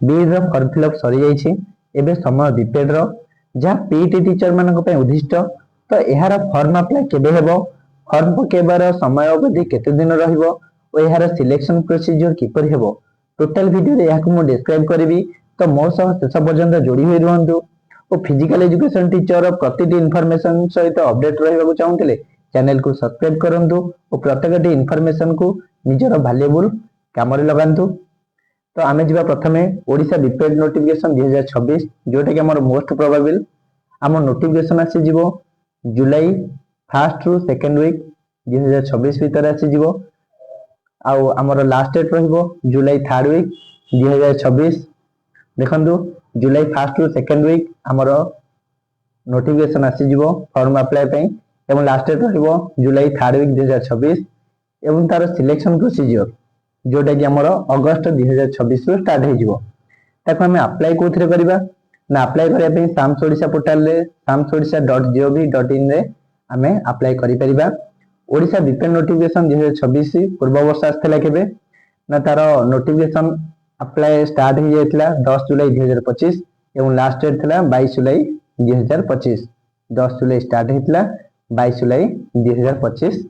B.Ed रो form fill up सरी जाइछि एबे समय बीपीएड रो जहाँ पीईटी टीचर मानक पे उद्दिष्ट तो यार फॉर्म अप्लाई केबे हेबो फॉर्म पकेबार समय अवधि केते दिन रहिबो और यार सिलेक्शन प्रोसीजर किपर हेबो टोटल वीडियो रे याकु मु डिस्क्राइब करबी तो मो सह शेष पर्यंत जोड़ी होई रहंतु और फिजिकल एजुकेशन टीचर प्रतिटी इनफॉरमेशन सहित अपडेट रहबाकू चाहूतिले चैनल को सब्सक्राइब करंतु और प्रत्येकटी इनफॉरमेशन को निजर वैल्यूएबल काम रे लगांतु। तो आमे जिबा प्रथमे ओडिशा बीपीएड नोटिफिकेशन 2026 जोटा कि हमर मोस्ट प्रोबेबल हमर नोटिफिकेशन आसी जिवो जुलाई फर्स्ट रु सेकंड वीक 2026 भीतर आसी जिवो आउ हमर लास्ट डेट रहइबो जुलाई थर्ड वीक 2026 देखंतु जुलाई फर्स्ट रु सेकंड वीक हमर नोटिफिकेशन आसी जिवो फॉर्म अप्लाई पई एवं लास्ट डेट रहइबो जुलाई थर्ड वीक 2026 एवं तार सिलेक्शन प्रोसीजर जोटा कि हमर अगस्त 2026 रु स्टार्ट हे जिवो ताको हमें अप्लाई कोथरे करबा ना अप्लाई करिया पे साम्स ओडिशा पोर्टल रे samsodisha.gov.in रे हमें अप्लाई करि परिबा। ओडिशा बीपीएड नोटिफिकेशन 2026 पूर्व वर्ष आस्थला केबे ना तार नोटिफिकेशन अप्लाई स्टार्ट हे जायतला 10 जुलाई 2025 एवं लास्ट डेट थला 22 जुलाई 2025 10 July start हेतला 22 July 2025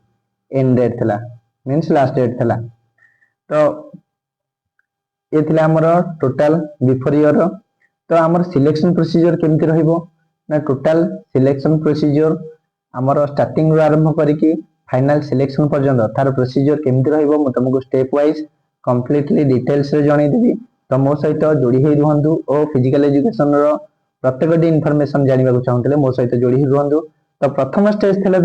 and date थला मींस लास्ट डेट थला। तो ये थिला हमर टोटल बिफोर ईयर तो हमर सिलेक्शन प्रोसीजर केमति रहइबो ना टोटल सिलेक्शन प्रोसीजर हमर स्टार्टिंग रो आरंभ करिकि फाइनल सिलेक्शन पर्यंत तार प्रोसीजर केमति रहइबो म तुमको स्टेप वाइज कंप्लीटली डिटेल्स रे जणाई देबी तो मो सहित जोड़ी हे रहंतु ओ फिजिकल एजुकेशन रो प्रत्येकटी इनफॉरमेशन जानिबा को चाहूतले मो सहित जोड़ी हे रहंतु। तो प्रथम स्टेज थिला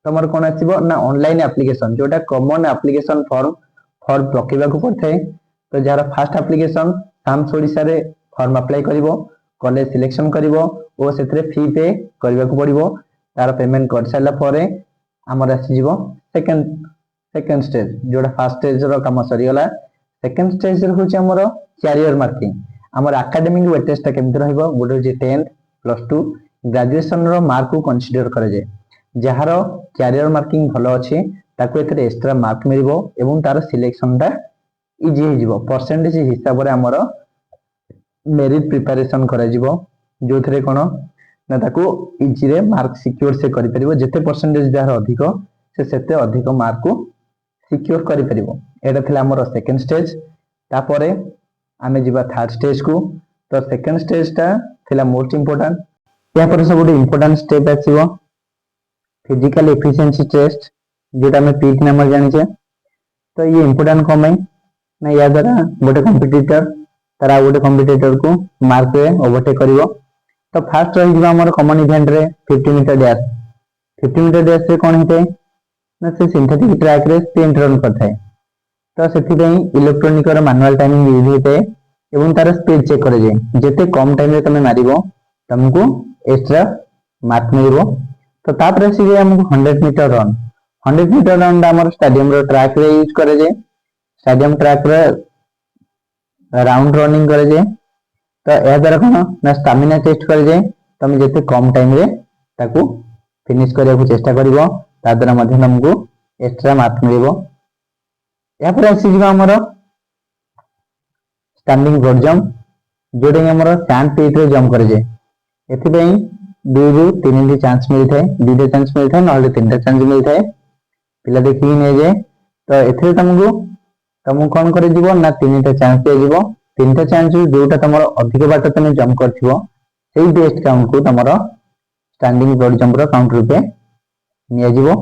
तमर कोन आसीबो ना ऑनलाइन एप्लीकेशन जोटा कॉमन एप्लीकेशन फॉर्म पकेबा को पड़थाय तो जार फर्स्ट एप्लीकेशन साम्स ओडिशा रे फॉर्म अप्लाई करिवो कॉलेज सिलेक्शन करिवो ओ सेथरे फी पे करबा को पड़िवो तार पेमेंट कर साला परे हमर आसी जीवो सेकंड स्टेज जोटा फर्स्ट स्टेज रो काम सरी गला सेकंड स्टेज रे होची हमर कैरियर मार्किंग हमर एकेडमिक वेटेज ता केमति रहइबो गोटे जे 10th +2 ग्रेजुएशन रो मार्क को कंसीडर करे जे जहार कैरियर मार्किंग भलो अछि ताको एथरे एक्स्ट्रा मार्क मिलिबो एवं तार सिलेक्शन ता इजी हे जिवो परसेंटेज हिसाब रे हमर मेरिट प्रिपरेशन करा जिवो जोथरे कोन ना ताको इजी रे मार्क सिक्योर से करि परिबो जते परसेंटेज जहार अधिक से सेते अधिक मार्क को सिक्योर करि परिबो एटा थिला हमर सेकंड स्टेज तापरे आमे जिबा थर्ड स्टेज को तो सेकंड स्टेज ता थिला मोस्ट इंपोर्टेंट या पर सब इंपोर्टेंट स्टेप आसीबो फिजिकल एफिशिएंसी टेस्ट जेटा में पीटी नंबर जानि छे तो ये इंपोर्टेंट कम है ना या द्वारा गोटे कंपटीटर तारा गोटे कंपटीटर को मार्क रे ओवरटेक करिवो तो फर्स्ट रही जिबा हमर कॉमन इवेंट रे 50 मीटर डैश रे कोन हेते ना से सिंथेटिक ट्रैक रे स्प्रिंट रन करथाय तो सेथि पई इलेक्ट्रॉनिक और मैनुअल टाइमिंग यूज हेते एवं तार स्पीड चेक करे जे जेते कम टाइम रे तमे मारिवो तुमको एक्स्ट्रा मार्क मिलिवो। तो तापर से हमको 100 मीटर रन हमर स्टेडियम रो ट्रैक रे यूज करे जे स्टेडियम ट्रैक रे राउंड रनिंग करे जे तो ए द्वारा कोन ना स्टैमिना टेस्ट करे जे तमे जेते कम टाइम रे ताकू फिनिश करिया को चेष्टा करिवो ता द्वारा मध्ये हमको एक्स्ट्रा मार्क मिलिवो। या पर आसी जिवा हमर स्टैंडिंग ब्रॉड जंप जोडे हमर सैंड पीट रे जंप करे जे एथि पई 2 रु 3 टी चांस मिलथाय 2 चांस मिलथाय नले 3 चांस मिलथाय पिला देखि नै जे तो एथि तुमको कौन करे जीवो ना 3टा चांस दे जीवो 3टा चांस जोटा तमरो अधिक बाट तमे जंप करथिवो सेही बेस्ट काउंट को तमरो स्टैंडिंग ब्रॉड जंप रो काउंट रूपे निया जीवो।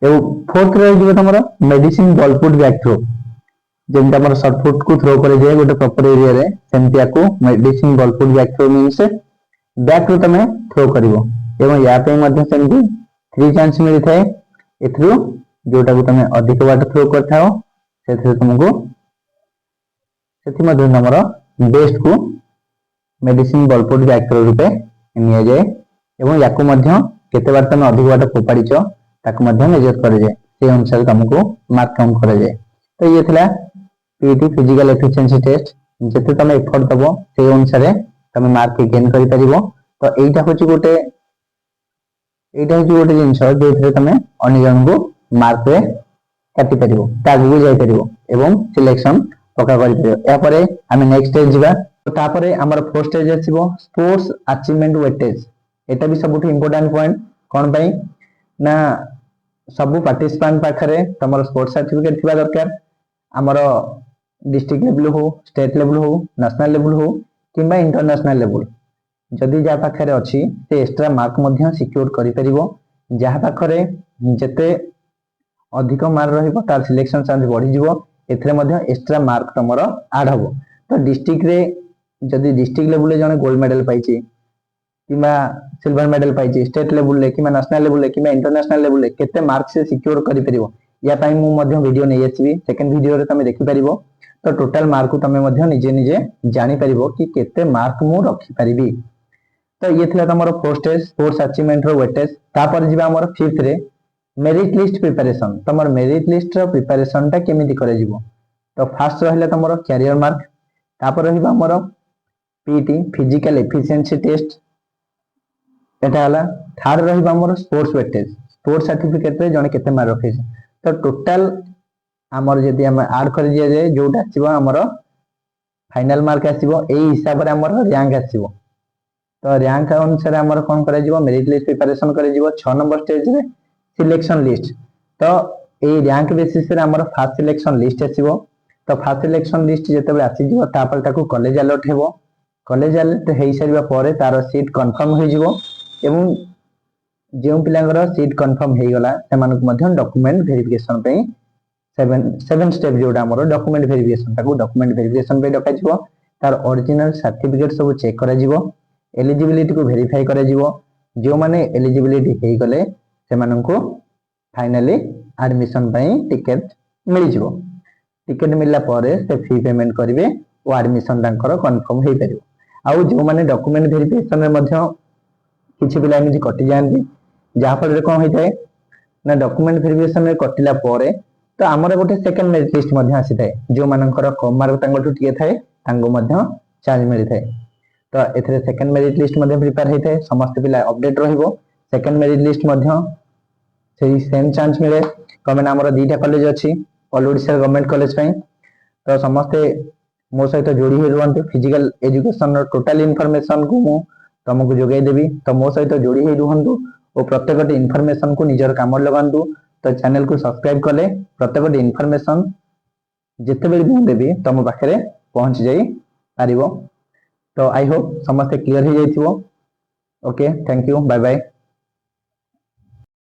एवं फोर्थ रे जीवो तमरो medicine ball foot back throw जेंटा हमर शॉर्ट फुट को थ्रो करे जे गोटे प्रॉपर एरिया रे सेंतिया को medicine ball foot back throw means back रो तमे थ्रो करिवो एवं या पे मध्ये सेंति 3 चांस मिलि थाए एथरो जोटा को तमे अधिक बाट थ्रो करथाओ सेथि तुमको सेथि मध्ये हमर बेस्ट को medicine ball foot back throw रूपे निया जाए एवं याको मध्ये केते बार तमे अधिक बाट फोपाडिचो ताको मध्ये मेजर करे जाए से अनुसार तुमको मार्क काउंट करे जाए। तो ये थिला पीटी फिजिकल एफिशिएंसी टेस्ट जते तमे एफर्ट दबो से अनुसार तमे मार्क गेन करि परिबो। तो एटा होची गोटे जिंस जो तमे अन्य जन को मार्क रे काटि परिबो तागु जाय परिबो एवं सिलेक्शन पक्का कर नेक्स्ट स्टेज जीवा। तापर आमर फोर्थ स्टेज आसीबो स्पोर्ट्स अचीवमेंट वेटेज। एटा भी सबुठ इंपोर्टेंट पॉइंट कोन पई ना सबु पार्टिसिपेंट पाखरे तमर स्पोर्ट्स सर्टिफिकेट थिबा दरकार। आमर डिस्ट्रिक्ट लेवल हो, स्टेट लेवल हो, नेशनल लेवल हो किंबा इंटरनेशनल लेवल जदि जा पाखरे अछि से एक्स्ट्रा मार्क मध्य सिक्योर करि परिबो। जहा पाखरे जते अधिक मार्क रहिबो तार सिलेक्शन चांस बढ़ी जिवो। एथरे मध्य एक्स्ट्रा मार्क तमर ऐड हबो। तो डिस्ट्रिक्ट रे जदि डिस्ट्रिक्ट लेवल रे जने गोल्ड मेडल पाइछि किंबा सिल्वर मेडल पाइछि, स्टेट लेवल रे किंबा नेशनल लेवल रे किंबा इंटरनेशनल लेवल रे केते मार्क से सिक्योर करि परिबो या पई मु मध्य वीडियो नै आछिबी। सेकंड वीडियो रे तमे देखि परिबो। तो टोटल मार्क को तमे मध्य निजे निजे जानि परिबो कि केते मार्क मु रखि परिबी। तो ये थिला तमरो फोर्थ स्टेज स्पोर्ट्स अचीवमेंट रो वेटेज। तापर जिबा हमर फिफ्थ रे मेरिट लिस्ट प्रिपरेशन। तमर मेरिट लिस्ट रो प्रिपरेशन ता केमिति करे जिवो। तो फर्स्ट रहले तमरो कैरियर मार्क, तापर रहिबा हमरो पीटी फिजिकल एफिशिएंसी टेस्ट एटा हला। थर्ड रहिबा हमरो स्पोर्ट्स वेटेज, स्पोर्ट्स सर्टिफिकेट रे जने केते मार्क रखे। तो टोटल हमर जदि हम ऐड कर दिया जाय जोटा आसीबो हमरो फाइनल मार्क आसीबो एई हिसाब रे हमरो रैंक आसीबो। तो रैंक अनुसार हमर कोन करे जिवो मेरिट लिस्ट प्रिपरेशन करे जिवो। 6 नंबर स्टेज रे सिलेक्शन लिस्ट। तो ए रैंक बेसिस रे हमर फर्स्ट सिलेक्शन लिस्ट आसीबो। तो फर्स्ट सिलेक्शन लिस्ट जेतेबे आसी जिवो तापर ताकू कॉलेज अलॉट हेबो। कॉलेज अलॉट हेई सारिबा परे तार सीट कंफर्म होई जिवो एवं जेउ पिलांगर सीट कंफर्म हेई गला सेमानक मध्य डॉक्यूमेंट वेरिफिकेशन पे सेवन स्टेप जोटा हमर डॉक्यूमेंट वेरिफिकेशन ताकू डॉक्यूमेंट वेरिफिकेशन पे डका जिवो। तार ओरिजिनल सर्टिफिकेट सब चेक करा जिवो। एलिजिबिलिटी को वेरीफाई करा जिवो। जो माने एलिजिबिलिटी हेई गले सेमाननको फाइनली एडमिशन पई टिकट मिल जिवो। टिकट मिलला परे से फी पेमेंट करिवे ओ एडमिशन तांकर कंफर्म हेई परिवो। आउ जो माने डॉक्यूमेंट वेरिफिकेशन रे मध्य किछि पिला एमि कटि जांती जहा पर कोन होई थाए ना डॉक्यूमेंट वेरिफिकेशन रे कटिला परे तो हमर गोटे सेकंड मेरिट लिस्ट मध्य आसी थाए। जो मानकर कम मार्क तांगठु टिके थाए तांगो मध्य चार्ज मिलि थाए। तो एथरे सेकंड मेरिट लिस्ट मध्य प्रिपेयर हेई थाए। समस्त पिला अपडेट रहिबो। सेकंड मेरिट लिस्ट मध्य सेही सेम चांस मिले कमेना हमर दीटा कॉलेज अछि ऑल ओडिशा गवर्नमेंट कॉलेज पई। तो समस्त मो सहित जोड़ी होई रुहंतु। फिजिकल एजुकेशन रो टोटल इन्फॉर्मेशन को मु तुमको जोगाई देबी। तो मो सहित जोड़ी होई रुहंतु और प्रत्येक इन्फॉर्मेशन को निजर काम लगांतु। तो चैनल को सब्सक्राइब कले प्रत्येक इन्फॉर्मेशन जिते बेले भी देबी तुम पाखे पहुंच जाई पारिबो। तो आई होप समस्त क्लियर हो जाइथिबो। Okay thank you bye bye.